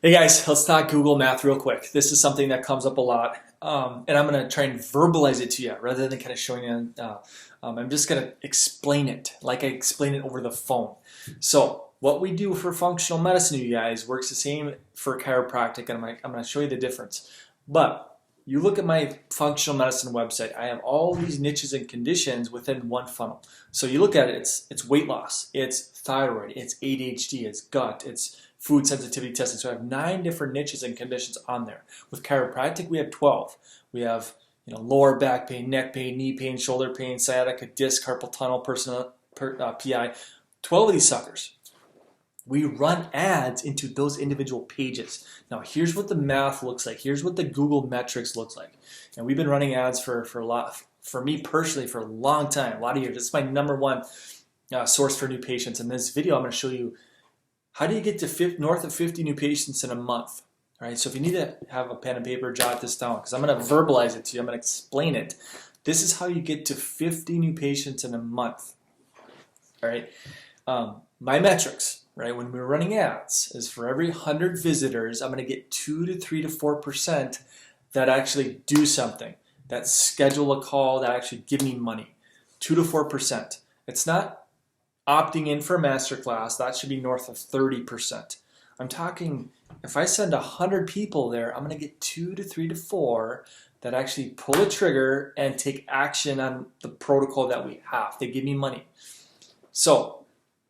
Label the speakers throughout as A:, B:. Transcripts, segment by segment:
A: Hey guys, let's talk Google Math real quick. This is something that comes up a lot, and I'm going to try and verbalize it to you rather than kind of showing you. I'm just going to explain it like I explain it over the phone. So what we do for functional medicine, you guys, works the same for chiropractic, and I'm going to show you the difference. But you look at my functional medicine website, I have all these niches and conditions within one funnel. So you look at it, it's weight loss, it's thyroid, it's ADHD, it's gut, it's food sensitivity testing. So I have 9 different niches and conditions on there. With chiropractic, we have 12. We have lower back pain, neck pain, knee pain, shoulder pain, sciatica, disc, carpal tunnel, PI. 12 of these suckers. We run ads into those individual pages. Now here's what the math looks like. Here's what the Google metrics looks like. And we've been running ads for a lot, for me personally, for a long time, a lot of years. It's my number one source for new patients. In this video, I'm going to show you how do you get to north of 50 new patients in a month. All right, so if you need to have a pen and paper, jot this down because I'm going to verbalize it to you. I'm going to explain it. This is how you get to 50 new patients in a month. All right, my metrics, right, when we're running ads is for every 100 visitors, I'm going to get 2 to 3 to 4% that actually do something, that schedule a call, that actually give me money. 2 to 4%. It's not opting in for a masterclass, that should be north of 30%. I'm talking, if I send 100 people there, I'm going to get 2 to 3 to 4 that actually pull a trigger and take action on the protocol that we have. They give me money. So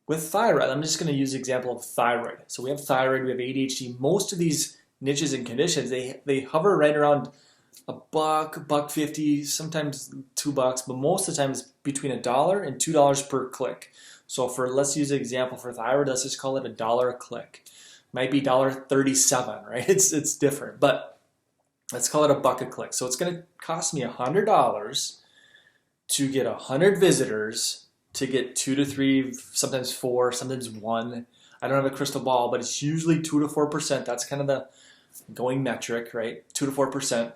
A: with thyroid, I'm just going to use the example of thyroid. So we have thyroid, we have ADHD. Most of these niches and conditions, they hover right around $1.50, sometimes $2, but most of the time it's between $1 and $2 per click. So let's use an example for thyroid, let's just call it $1 a click. Might be $1.37, right? It's different, but let's call it $1 a click. So it's going to cost me $100 to get 100 visitors, to get 2 to 3, sometimes 4, sometimes 1. I don't have a crystal ball, but it's usually 2 to 4%. That's kind of the going metric, right? 2 to 4%.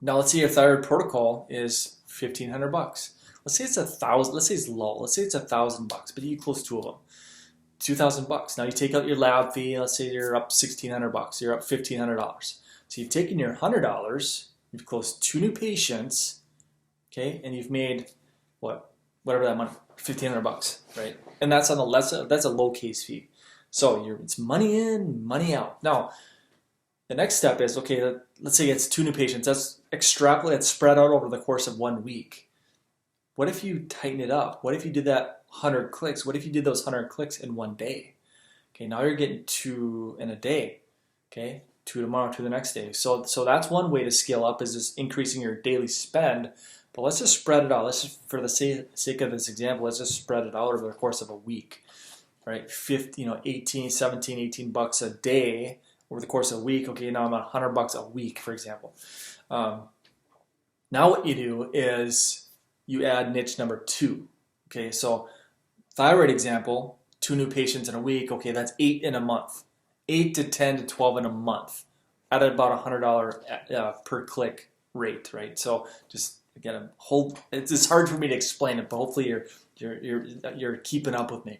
A: Now let's say your thyroid protocol is $1,500. Let's say it's 1,000. Let's say it's low. Let's say it's $1,000, but you close 2 of them. $2,000. Now you take out your lab fee. Let's say you're up $1,600. You're up $1,500. So you've taken your $100. You've closed 2 new patients. Okay, and you've made whatever that money, $1,500, right? And that's on the that's a low case fee. So it's money in, money out. Now the next step is, okay, let's say it's 2 new patients. That's extrapolate, that's spread out over the course of 1 week. What if you tighten it up? What if you did that 100 clicks? What if you did those 100 clicks in 1 day? Okay, now you're getting 2 in a day. Okay, 2 tomorrow, 2 the next day. So that's one way to scale up, is just increasing your daily spend. But let's just spread it out. Let's just, for the sake of this example, let's just spread it out over the course of a week. Right, 18, 17, $18 a day over the course of a week. Okay, now I'm at $100 a week, for example. Now what you do is you add niche number 2. Okay, so thyroid example, 2 new patients in a week. Okay, that's 8 in a month. 8 to 10 to 12 in a month at about $100 per click rate, right? So just again, it's hard for me to explain it, but hopefully you're keeping up with me.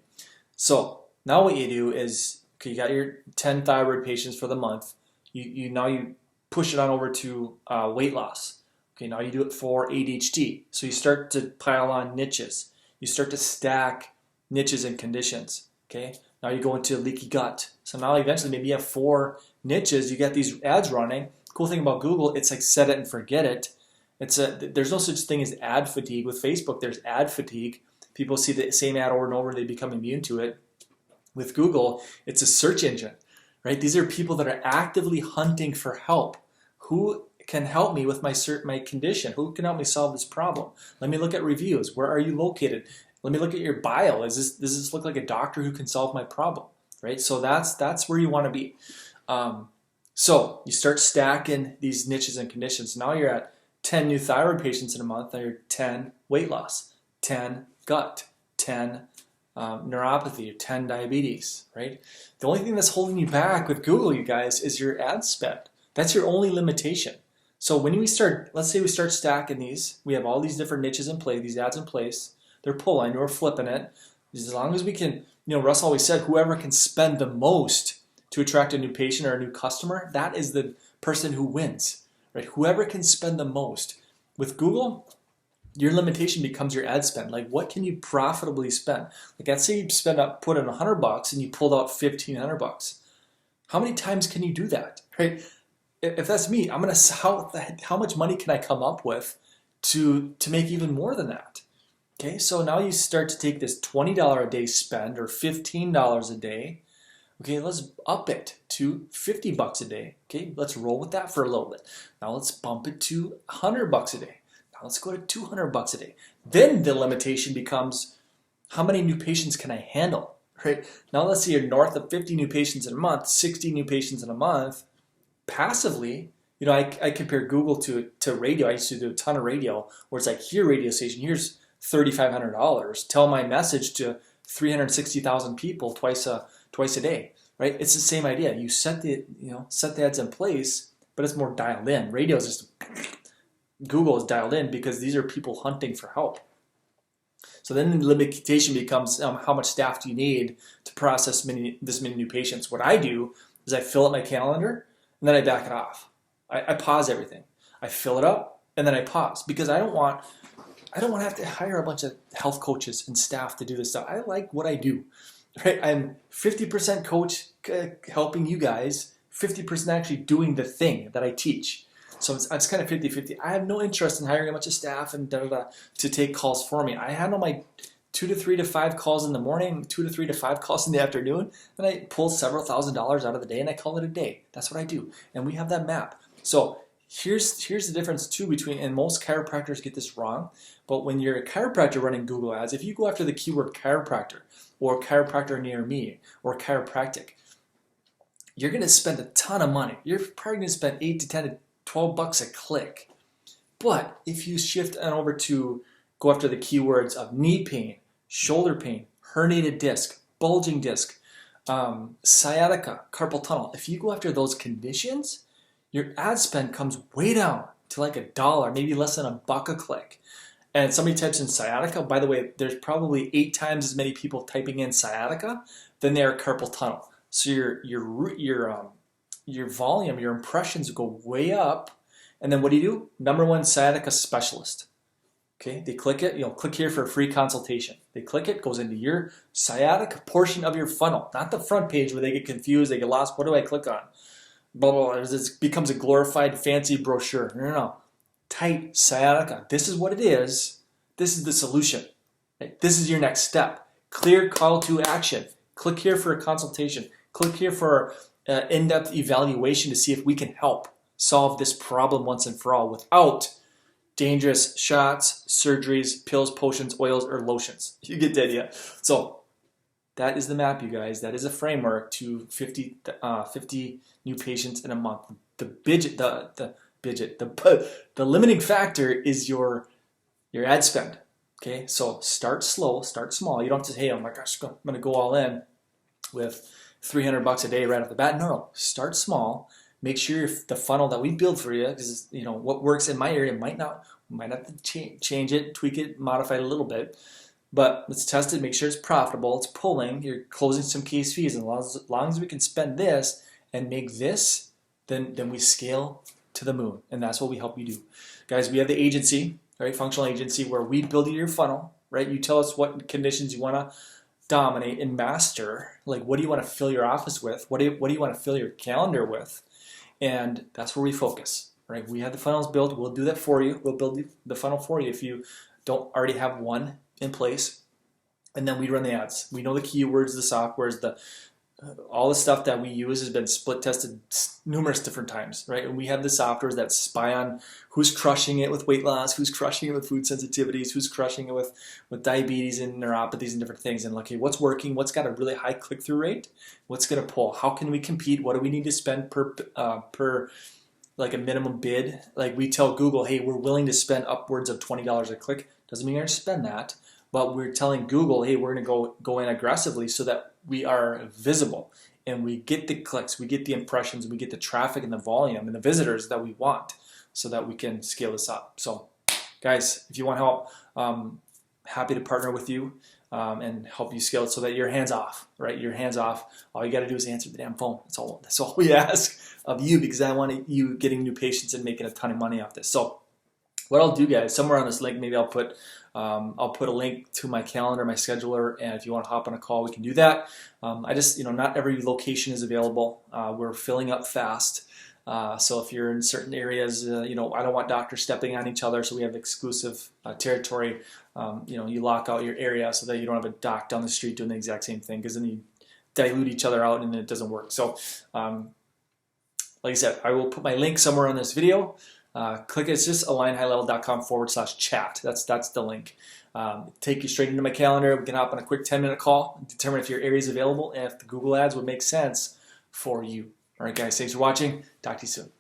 A: So now what you do is, okay, you got your 10 thyroid patients for the month. Now you push it on over to weight loss. Okay, now you do it for ADHD. So you start to pile on niches. You start to stack niches and conditions. Okay, now you go into leaky gut. So now eventually maybe you have 4 niches. You got these ads running. Cool thing about Google, it's like set it and forget it. There's no such thing as ad fatigue. With Facebook, there's ad fatigue. People see the same ad over and over, they become immune to it. With Google, it's a search engine, right? These are people that are actively hunting for help. Who can help me with my condition? Who can help me solve this problem? Let me look at reviews. Where are you located? Let me look at your bio. Does this look like a doctor who can solve my problem? Right? So that's where you want to be. So you start stacking these niches and conditions. Now you're at 10 new thyroid patients in a month. Now you're 10 weight loss, 10 gut, 10 neuropathy, 10 diabetes, right? The only thing that's holding you back with Google, you guys, is your ad spend. That's your only limitation. So when we start, let's say we start stacking these, we have all these different niches in play, these ads in place, they're pulling, we're flipping it. As long as we can Russ always said, whoever can spend the most to attract a new patient or a new customer, that is the person who wins, right? Whoever can spend the most. With Google, your limitation becomes your ad spend. Like, what can you profitably spend? Like, let's say you put in $100 and you pulled out $1,500. How many times can you do that, right? If that's me, I'm gonna how much money can I come up with to make even more than that? Okay, so now you start to take this $20 a day spend or $15 a day. Okay, let's up it to $50 a day. Okay, let's roll with that for a little bit. Now let's bump it to $100 a day. Now let's go to $200 a day. Then the limitation becomes, how many new patients can I handle? Right? Now let's say you're north of 50 new patients in a month, 60 new patients in a month. Passively, I compare Google to radio. I used to do a ton of radio where it's like, here radio station, here's $3,500. Tell my message to 360,000 people twice a day, right? It's the same idea. You set the ads in place, but it's more dialed in. Radio is just, Google is dialed in because these are people hunting for help. So then the limitation becomes, how much staff do you need to process this many new patients? What I do is I fill up my calendar and then I back it off. I pause everything. I fill it up and then I pause because I don't want to have to hire a bunch of health coaches and staff to do this stuff. I like what I do, right? I'm 50% coach helping you guys, 50% actually doing the thing that I teach. So it's kind of 50-50. I have no interest in hiring a bunch of staff and to take calls for me. I handle my 2 to 3 to 5 calls in the morning, 2 to 3 to 5 calls in the afternoon, and I pull several $1,000s out of the day and I call it a day. That's what I do. And we have that map. So here's the difference too between, and most chiropractors get this wrong, but when you're a chiropractor running Google ads, if you go after the keyword chiropractor or chiropractor near me or chiropractic, you're going to spend a ton of money. You're probably going to spend 8 to 10 to $12 a click. But if you shift on over to go after the keywords of knee pain, shoulder pain, herniated disc, bulging disc, sciatica, carpal tunnel, if you go after those conditions, your ad spend comes way down to like $1, maybe less than $1 a click. And somebody types in sciatica, by the way, there's probably 8 times as many people typing in sciatica than there are carpal tunnel. So your volume, your impressions go way up. And then what do? #1 sciatica specialist. Okay, they click it, click here for a free consultation. They click it, goes into your sciatica portion of your funnel, not the front page where they get confused, they get lost. What do I click on? Blah, blah, blah. It becomes a glorified fancy brochure. No. Type sciatica. This is what it is. This is the solution. Right? This is your next step. Clear call to action. Click here for a consultation. Click here for in-depth evaluation to see if we can help solve this problem once and for all without dangerous shots, surgeries, pills, potions, oils, or lotions. You get the idea. So that is the map, you guys. That is a framework to 50 new patients in a month. The limiting factor is your ad spend. Okay, so start slow, start small. You don't have to say, hey, oh my gosh, I'm going to go all in with $300 a day right off the bat. No, start small. Make sure the funnel that we build for you, because what works in my area might have to change it, tweak it, modify it a little bit. But let's test it, make sure it's profitable, it's pulling, you're closing some case fees. And as long as we can spend this and make this, then we scale to the moon. And that's what we help you do. Guys, we have the agency, right? Functional agency, where we build your funnel, right? You tell us what conditions you want to dominate and master. Like, what do you want to fill your office with? What do you want to fill your calendar with? And that's where we focus, right? We have the funnels built. We'll do that for you. We'll build the funnel for you if you don't already have one in place. And then we run the ads. We know the keywords, the softwares, all the stuff that we use has been split tested numerous different times, right? And we have the softwares that spy on who's crushing it with weight loss, who's crushing it with food sensitivities, who's crushing it with diabetes and neuropathies and different things. And like, hey, what's working? What's got a really high click-through rate? What's going to pull? How can we compete? What do we need to spend per like a minimum bid? Like, we tell Google, hey, we're willing to spend upwards of $20 a click. Doesn't mean you're going to spend that, but we're telling Google, hey, we're going to go in aggressively so that we are visible and we get the clicks, we get the impressions, and we get the traffic and the volume and the visitors that we want so that we can scale this up. So guys, if you want help, happy to partner with you. and help you scale it so that you're hands off, right? You're hands off. All you got to do is answer the damn phone. That's all we ask of you, because I want you getting new patients and making a ton of money off this. So what I'll do, guys, somewhere on this link, maybe I'll put a link to my calendar, my scheduler, and if you want to hop on a call, we can do that. I just, not every location is available. We're filling up fast. So if you're in certain areas, I don't want doctors stepping on each other, so we have exclusive territory. You lock out your area so that you don't have a doc down the street doing the exact same thing, because then you dilute each other out and it doesn't work. So like I said, I will put my link somewhere on this video. Click it. It's just alignhighlevel.com/chat. That's the link. Take you straight into my calendar. We can hop on a quick 10-minute call, determine if your area is available and if the Google ads would make sense for you. All right, guys, thanks for watching. Talk to you soon.